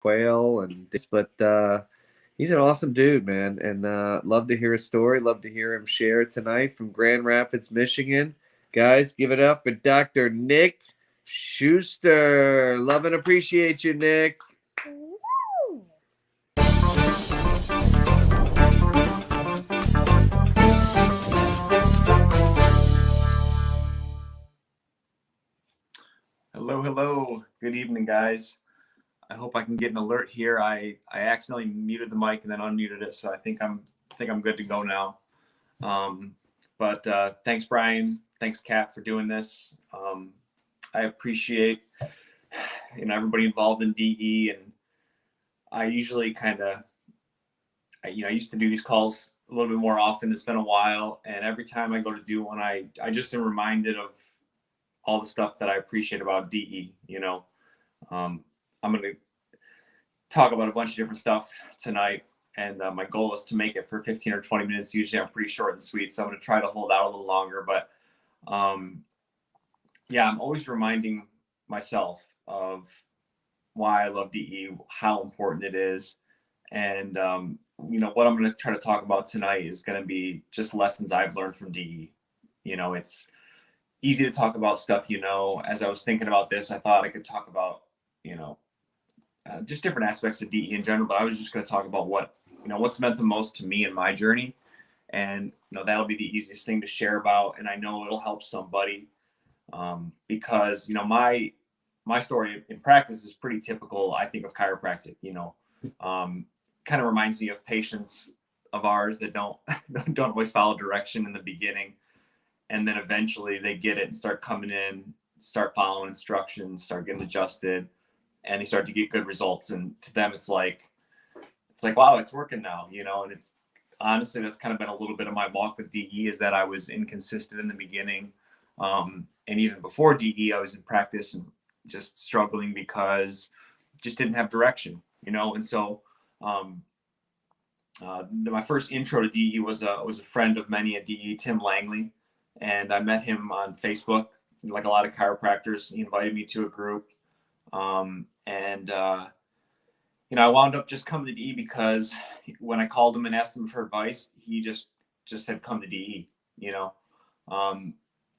Quail and this, but he's an awesome dude, man, and love to hear his story. Love to hear him share tonight from Grand Rapids, Michigan. Guys, give it up for Dr. Nick Schuster. Love and appreciate you, Nick. Woo! Hello, hello. Good evening, guys. I hope I can get an alert here. I accidentally muted the mic and then unmuted it, so I think I'm good to go now. But thanks, Brian. Thanks, Kat, for doing this. I appreciate everybody involved in DE, and I usually I used to do these calls a little bit more often. It's been a while, and every time I go to do one, I just am reminded of all the stuff that I appreciate about DE. I'm going to talk about a bunch of different stuff tonight, and my goal is to make it for 15 or 20 minutes. Usually I'm pretty short and sweet, so I'm going to try to hold out a little longer. But yeah, I'm always reminding myself of why I love DE, how important it is. And what I'm going to try to talk about tonight is going to be just lessons I've learned from DE. It's easy to talk about stuff. As I was thinking about this, I thought I could talk about just different aspects of DE in general, but I was just going to talk about what's meant the most to me in my journey. And that'll be the easiest thing to share about, and I know it'll help somebody, because my story in practice is pretty typical, I think, of chiropractic. Kind of reminds me of patients of ours that don't don't always follow direction in the beginning, and then eventually they get it and start coming in, start following instructions, start getting adjusted, and they start to get good results. And to them, it's like, wow, it's working now, and it's honestly, that's kind of been a little bit of my walk with DE, is that I was inconsistent in the beginning. And even before DE, I was in practice and just struggling because just didn't have direction, and so my first intro to DE was a friend of many at DE, Tim Langley, and I met him on Facebook. Like a lot of chiropractors, he invited me to a group, and I wound up just coming to DE because when I called him and asked him for advice, he just said, come to DE,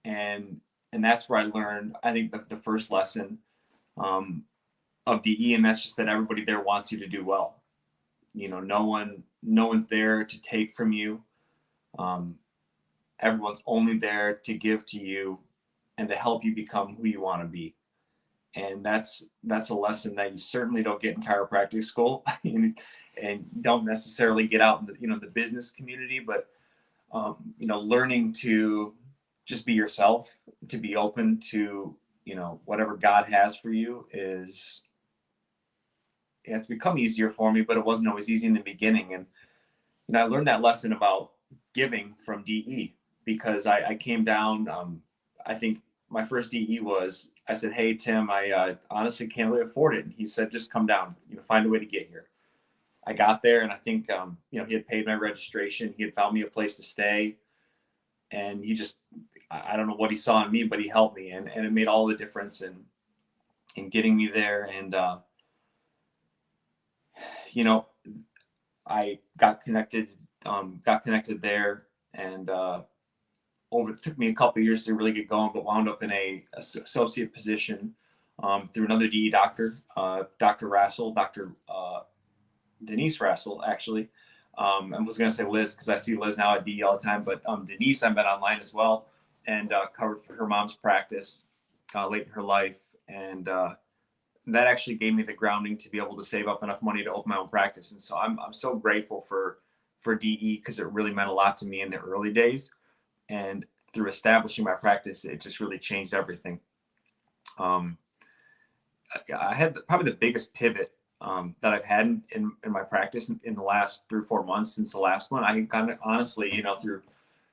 and that's where I learned, I think, the first lesson of DE, and that's just that everybody there wants you to do well. No one's there to take from you. Everyone's only there to give to you and to help you become who you want to be. And that's a lesson that you certainly don't get in chiropractic school, and don't necessarily get out in the business community. But learning to just be yourself, to be open to whatever God has for you it's become easier for me, but it wasn't always easy in the beginning. And I learned that lesson about giving from DE because I came down. I think my first DE was, I said, hey, Tim, I honestly can't really afford it. And he said, just come down, find a way to get here. I got there, and I think, he had paid my registration. He had found me a place to stay, and I don't know what he saw in me, but he helped me. And it made all the difference in getting me there. And, I got connected there, and it took me a couple of years to really get going, but wound up in a associate position through another DE doctor, Dr. Rassel, Dr. Denise Rassel, actually. I was going to say Liz because I see Liz now at DE all the time, but Denise, I've been online as well, and covered for her mom's practice late in her life. And that actually gave me the grounding to be able to save up enough money to open my own practice. And so I'm so grateful for DE because it really meant a lot to me in the early days. And through establishing my practice, it just really changed everything. I had probably the biggest pivot that I've had in my practice in the last 3 or 4 months since the last one. I kind of honestly, through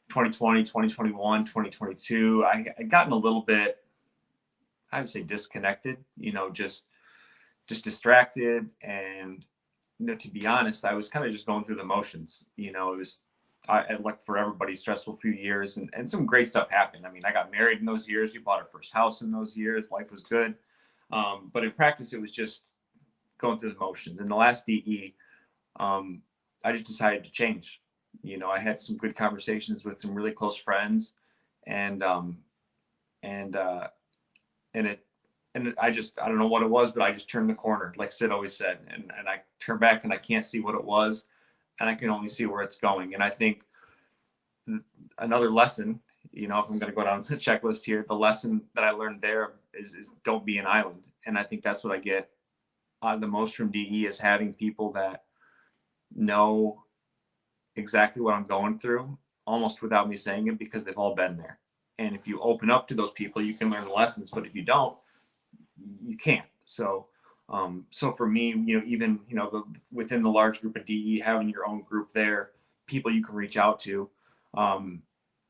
2020, 2021, 2022, I gotten a little bit, I would say, disconnected, just distracted. And, to be honest, I was kind of just going through the motions. It was, like for everybody, stressful few years, and some great stuff happened. I mean, I got married in those years. We bought our first house in those years. Life was good. But in practice, it was just going through the motions. In the last DE, I just decided to change. I had some good conversations with some really close friends, and and uh, and it I don't know what it was, but I just turned the corner, like Sid always said, and I turned back and I can't see what it was, and I can only see where it's going. And I think another lesson, if I'm going to go down the checklist here, the lesson that I learned there is don't be an island. And I think that's what I get the most from DE, is having people that know exactly what I'm going through almost without me saying it, because they've all been there. And if you open up to those people, you can learn the lessons, but if you don't, you can't. So for me, even, within the large group of DE, having your own group there, people you can reach out to,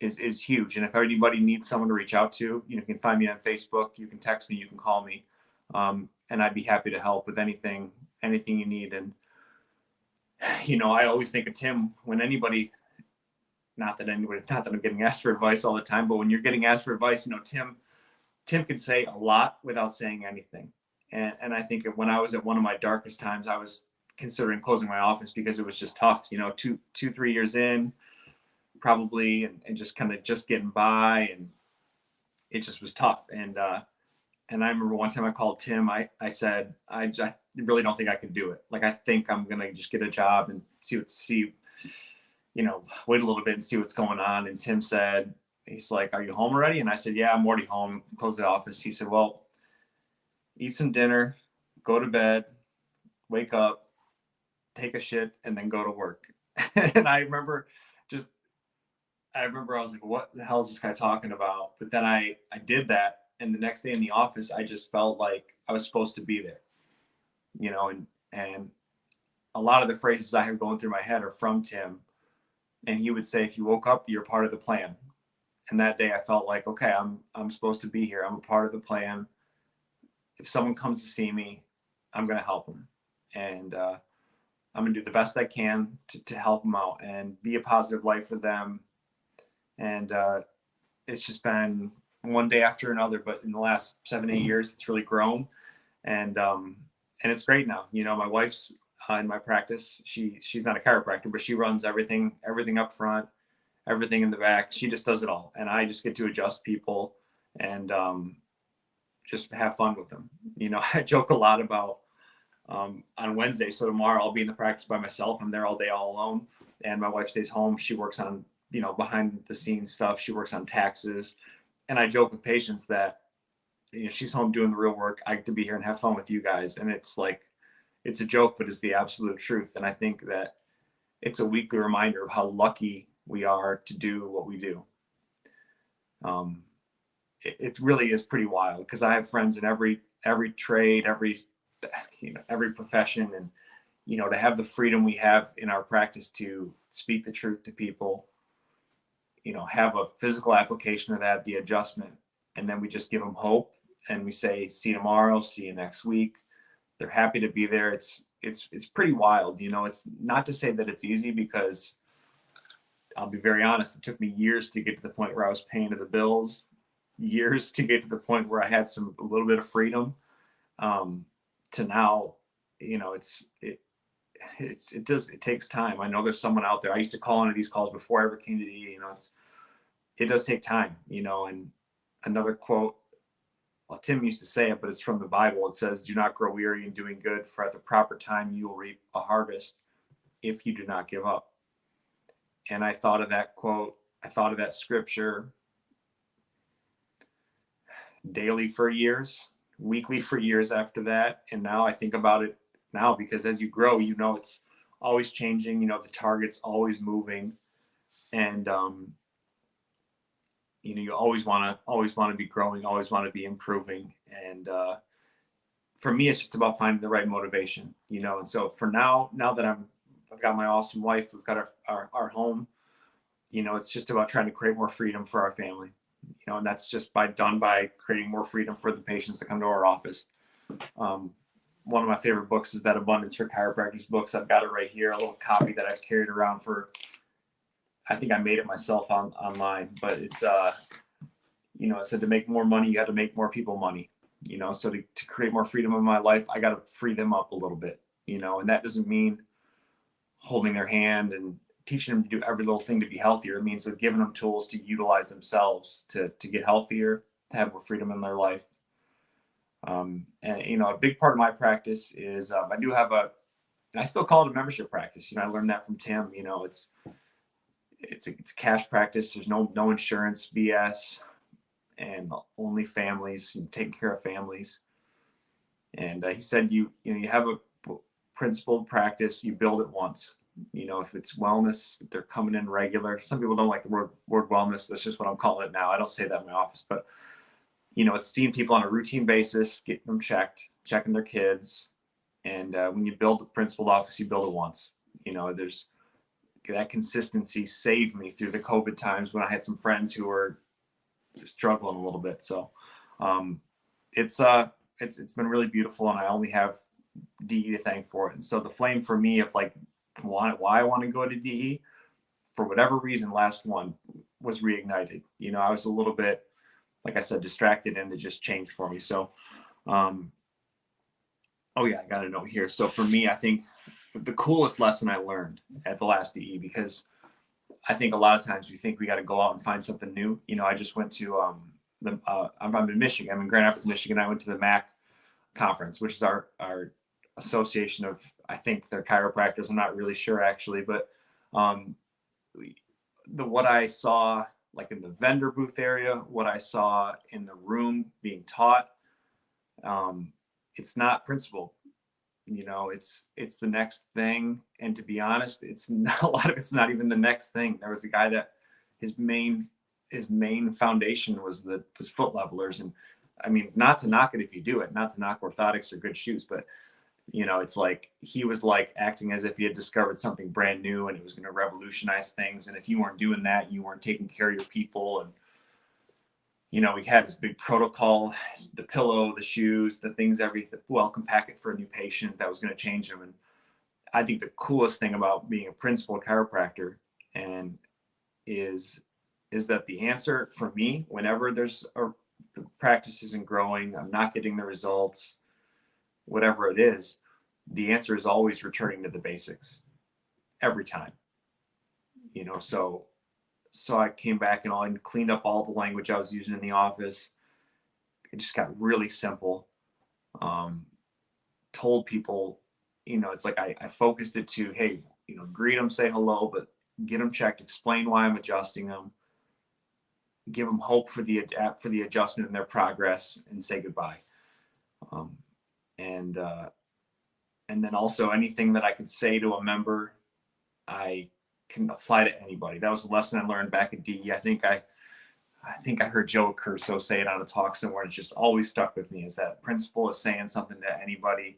is huge. And if anybody needs someone to reach out to, you can find me on Facebook, you can text me, you can call me. And I'd be happy to help with anything you need. And, I always think of Tim when anybody, not that I'm getting asked for advice all the time, but when you're getting asked for advice, Tim could say a lot without saying anything. And I think when I was at one of my darkest times, I was considering closing my office because it was just tough, 3 years in probably, and just kind of just getting by. And it just was tough. And I remember one time I called Tim, I said, I really don't think I can do it. Like, I think I'm going to just get a job and wait a little bit and see what's going on. And Tim said, he's like, "Are you home already?" And I said, "Yeah, I'm already home." Closed the office. He said, "Well, eat some dinner, go to bed, wake up, take a shit, and then go to work." And I remember I was like, "What the hell is this guy talking about?" But then I did that. And the next day in the office, I just felt like I was supposed to be there, and a lot of the phrases I have going through my head are from Tim. And he would say, "If you woke up, you're part of the plan." And that day I felt like, okay, I'm supposed to be here. I'm a part of the plan. If someone comes to see me, I'm going to help them. And I'm going to do the best I can to help them out and be a positive light for them. And it's just been one day after another, but in the last 7-8 years, it's really grown. And it's great now. My wife's in my practice. She's not a chiropractor, but she runs everything up front, everything in the back. She just does it all. And I just get to adjust people and just have fun with them. I joke a lot about on Wednesday. So tomorrow I'll be in the practice by myself. I'm there all day, all alone. And my wife stays home. She works on, behind the scenes stuff. She works on taxes. And I joke with patients that, she's home doing the real work. I get to be here and have fun with you guys. And it's like, it's a joke, but it's the absolute truth. And I think that it's a weekly reminder of how lucky we are to do what we do. It really is pretty wild, because I have friends in every trade, every profession, and to have the freedom we have in our practice to speak the truth to people, have a physical application of that, the adjustment, and then we just give them hope and we say, "See you tomorrow, see you next week." They're happy to be there. It's pretty wild. It's not to say that it's easy, because I'll be very honest, it took me years to get to the point where I was paying the bills, years to get to the point where I had a little bit of freedom, to now, it takes time. I know there's someone out there. I used to call into these calls before I ever came to DE. It does take time, and another quote, well, Tim used to say it, but it's from the Bible. It says, "Do not grow weary in doing good, for at the proper time you will reap a harvest if you do not give up." And I thought of that quote. I thought of that scripture daily for years, weekly for years after that. And now I think about it now, because as you grow, it's always changing. The target's always moving. And, you always want to be growing, always want to be improving. And for me, it's just about finding the right motivation, and so for now that I've got my awesome wife, we've got our home, it's just about trying to create more freedom for our family, and that's just done by creating more freedom for the patients that come to our office. One of my favorite books is that Abundance for Chiropractors books. I've got it right here, a little copy that I've carried around I think I made it myself online, but it's, it said to make more money, you got to make more people money. So to create more freedom in my life, I got to free them up a little bit, and that doesn't mean holding their hand and teaching them to do every little thing to be healthier. It means that giving them tools to utilize themselves to get healthier, to have more freedom in their life. And a big part of my practice is I do have I still call it a membership practice. I learned that from Tim. It's a cash practice. There's no insurance BS, and only families, taking care of families. And he said, you have a principled practice, you build it once. If it's wellness, they're coming in regular. Some people don't like the word wellness. That's just what I'm calling it now. I don't say that in my office, but it's seeing people on a routine basis, getting them checking their kids. And when you build a principled office, you build it once. There's that consistency saved me through the COVID times when I had some friends who were struggling a little bit. So it's been really beautiful, and I only have DE to thank for it. And so the flame for me of why I want to go to DE, for whatever reason, last one was reignited. I was a little bit, like I said, distracted, and it just changed for me. So oh yeah, I got a note here. So for me, I think the coolest lesson I learned at the last DE, because I think a lot of times we think we got to go out and find something new. I just went to I'm in Michigan. I'm in Grand Rapids, Michigan. I went to the MAC conference, which is our association of, I think they're chiropractors. I'm not really sure actually, but what I saw like in the vendor booth area, what I saw in the room being taught, it's not principled. It's the next thing. And to be honest, it's not, a lot of it's not even the next thing. There was a guy that his main foundation was foot levelers. And I mean, not to knock it if you do it, not to knock orthotics or good shoes, but it's like he was like acting as if he had discovered something brand new and it was going to revolutionize things. And if you weren't doing that, you weren't taking care of your people. And we had his big protocol, the pillow, the shoes, the things, everything, welcome packet for a new patient that was going to change them. And I think the coolest thing about being a principal chiropractor and is that the answer for me, whenever the practice isn't growing, I'm not getting the results, whatever it is, the answer is always returning to the basics every time. So I came back and cleaned up all the language I was using in the office. It just got really simple. Told people, it's like I focused it to, hey, greet them, say hello, but get them checked, explain why I'm adjusting them, give them hope for the adjustment in their progress, and say goodbye. And then also anything that I could say to a member, I can apply to anybody. That was a lesson I learned back at DE. I think I heard Joe Curso say it on a talk somewhere. It's just always stuck with me, is that principle is saying something to anybody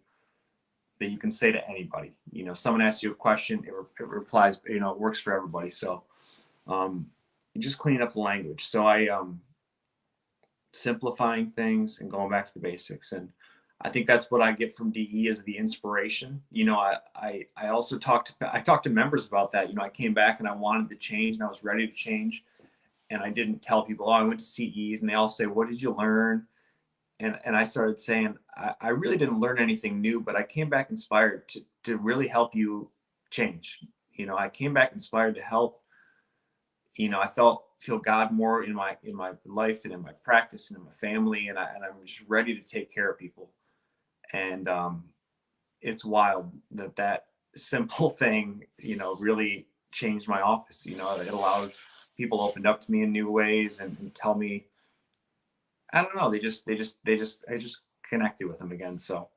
that you can say to anybody. Someone asks you a question, it replies, it works for everybody. So just cleaning up the language. So I simplifying things and going back to the basics. And I think that's what I get from DE is the inspiration. I also talked to members about that. I came back and I wanted to change and I was ready to change. And I didn't tell people, oh, I went to CEs, and they all say, what did you learn? And I started saying, I really didn't learn anything new, but I came back inspired to really help you change. I came back inspired to help. I feel God more in my life and in my practice and in my family. And I'm just ready to take care of people. And it's wild that simple thing, really changed my office. It allowed people opened up to me in new ways and tell me, I don't know, I just connected with them again. So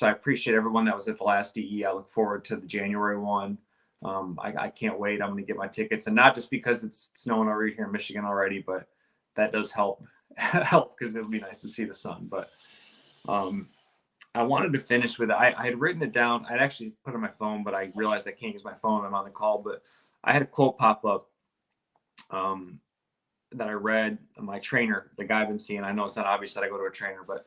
I appreciate everyone that was at the last DE. I look forward to the January one. I can't wait. I'm going to get my tickets, and not just because it's snowing over here in Michigan already, but that does help because it'll be nice to see the sun. But I wanted to finish with, I had written it down. I'd actually put it on my phone, but I realized I can't use my phone. I'm on the call, but I had a quote pop up that I read. My trainer, the guy I've been seeing, I know it's not obvious that I go to a trainer, but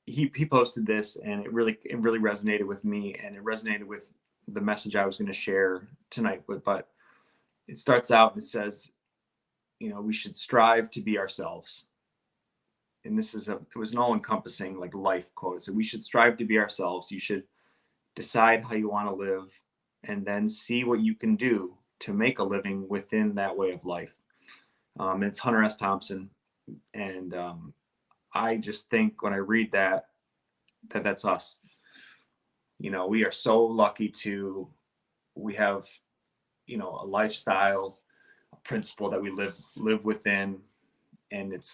he posted this, and it really resonated with me, and it resonated with the message I was going to share tonight with. But it starts out and it says, we should strive to be ourselves. and it was an all-encompassing like life quote. So we should strive to be ourselves. You should decide how you want to live, and then see what you can do to make a living within that way of life. It's Hunter S. Thompson, and I just think when I read that's us. We are so lucky we have, a lifestyle, a principle that we live within, and it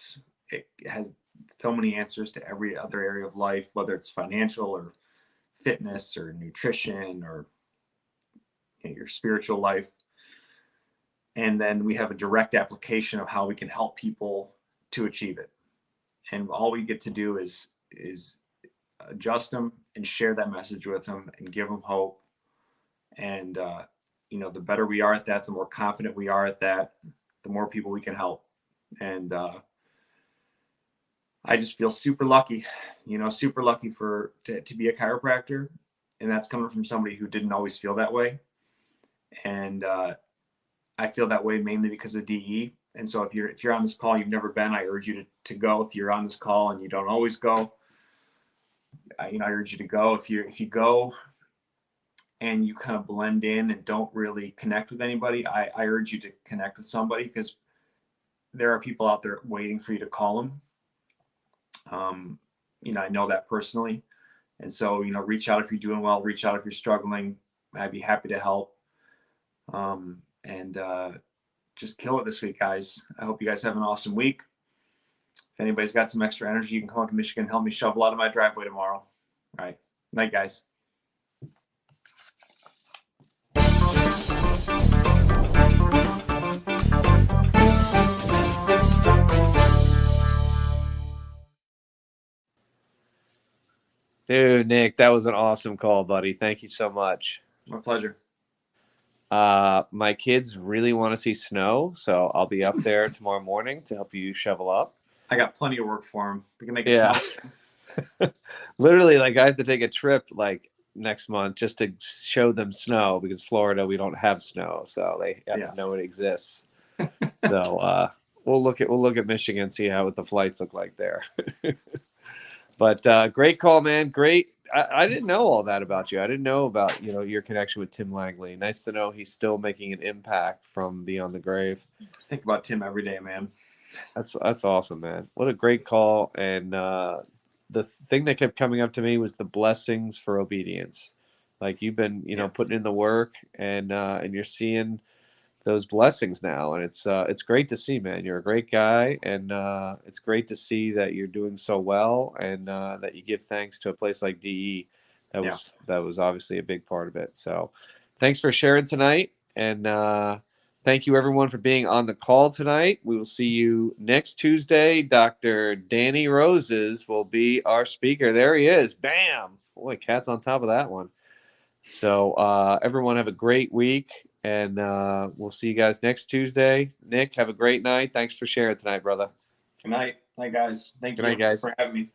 has so many answers to every other area of life, whether it's financial or fitness or nutrition or your spiritual life. And then we have a direct application of how we can help people to achieve it. And all we get to do is adjust them and share that message with them and give them hope. And the better we are at that, the more confident we are at that, the more people we can help. And I just feel super lucky, to be a chiropractor. And that's coming from somebody who didn't always feel that way. And I feel that way mainly because of DE. And so if you're on this call, you've never been, I urge you to go. If you're on this call and you don't always go, I urge you to go. If you go and you kind of blend in and don't really connect with anybody, I urge you to connect with somebody, because there are people out there waiting for you to call them. I know that personally. And so, reach out if you're doing well, reach out if you're struggling. I'd be happy to help. And just kill it this week, guys. I hope you guys have an awesome week. If anybody's got some extra energy, you can come up to Michigan and help me shovel out of my driveway tomorrow. All right. Night, guys. Dude, Nick, that was an awesome call, buddy. Thank you so much. My pleasure. My kids really want to see snow, so I'll be up there tomorrow morning to help you shovel up. I got plenty of work for them. We can make it snow. Literally, like, I have to take a trip like next month just to show them snow, because Florida, we don't have snow, so they have to know it exists. So we'll look at Michigan, see what the flights look like there. But great call, man. Great. I didn't know all that about you. I didn't know about your connection with Tim Langley. Nice to know he's still making an impact from beyond the grave. Think about Tim every day, man. That's awesome, man. What a great call. And the thing that kept coming up to me was the blessings for obedience. Like, you've been putting in the work, and you're seeing those blessings now, and it's great to see, man. You're a great guy, and it's great to see that you're doing so well, and that you give thanks to a place like DE. That was obviously a big part of it. So thanks for sharing tonight, and thank you everyone for being on the call tonight. We will see you next Tuesday. Dr. Danny Roses will be our speaker. There he is. Bam. Boy, cat's on top of that one. So everyone have a great week, and we'll see you guys next Tuesday. Nick, have a great night. Thanks for sharing tonight, brother. Good night. Night, guys. Thank you guys. for having me.